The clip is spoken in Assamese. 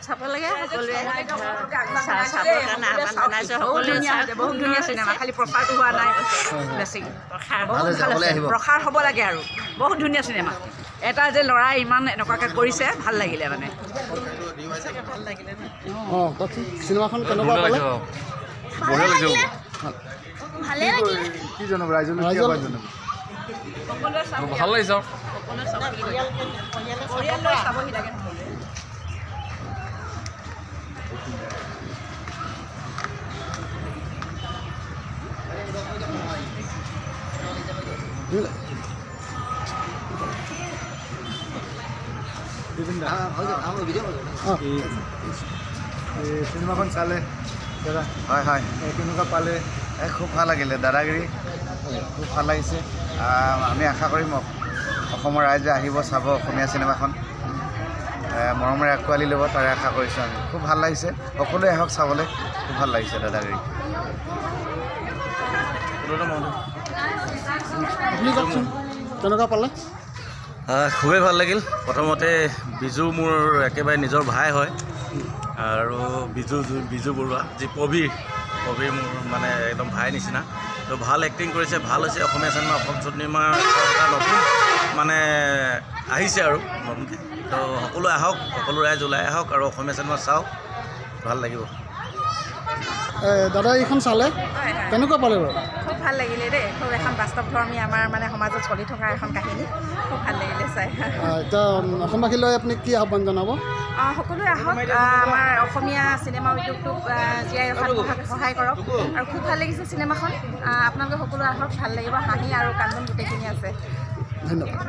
চাব লাগে সকলোৱে চাবৰ কাৰণে আহ্বান জনাইছোঁ সকলোৱে বহুত ধুনীয়া চিনেমা খালি প্ৰচাৰটো হোৱা নাই বেছিকৈ প্ৰসাৰ হ'ব লাগে আৰু বহুত ধুনীয়া চিনেমা এটা যে ল'ৰাই ইমান এনেকুৱাকৈ কৰিছে ভাল লাগিলে মানে অঁ কওকচোন চিনেমাখন কেনেকুৱা পালে বঢ়িয়া লাগিছে ভালেই লাগিলে কি জনাব ৰাইজলৈ কি আহ্বান জনাব ভাল লাগিছে পৰিয়াললৈ চাবহি লাগে চিনেমাখন চালে দাদা হয় হয় কেনেকুৱা পালে খুব ভাল লাগিলে দাদাগিৰি খুব ভাল লাগিছে আমি আশা কৰিম অসমৰ ৰাইজে আহিব চাব অসমীয়া চিনেমাখন মৰমেৰে আঁকোৱালি ল'ব তাৰে আশা কৰিছোঁ আমি খুব ভাল লাগিছে সকলোৱে আহক চাবলৈ খুব ভাল লাগিছে দাদাগিৰি আপুনি কওকচোন কেনেকুৱা পালে খুবেই ভাল লাগিল প্ৰথমতে বিজু মোৰ একেবাৰে নিজৰ ভাই হয় আৰু বিজু বৰুৱা যি প্ৰবীৰ মোৰ মানে একদম ভাই নিচিনা তো ভাল এক্টিং কৰিছে ভাল হৈছে অসমীয়া চিনেমাৰ এটা নতুন মানে আহিছে আৰু নতুনকৈ তো সকলো আহক সকলো ৰাইজ ওলাই আহক আৰু অসমীয়া চিনেমা চাওক ভাল লাগিব দাদা এইখন চালে কেনেকুৱা পালে বাৰু খুব ভাল লাগিলে দেই খুব এখন বাস্তৱধৰ্মী আমাৰ মানে সমাজত চলি থকা এখন কাহিনী খুব ভাল লাগিলে চাই এতিয়া অসমবাসীলৈ আপুনি কি আহ্বান জনাব সকলোৱে আহক আমাৰ অসমীয়া চিনেমা উদ্যোগটোক জীয়াই ৰখাত সহায় কৰক আৰু খুব ভাল লাগিছে চিনেমাখন আপোনালোকে সকলোৱে আহক ভাল লাগিব হাঁহি আৰু কান্দোন গোটেইখিনি আছে ধন্যবাদ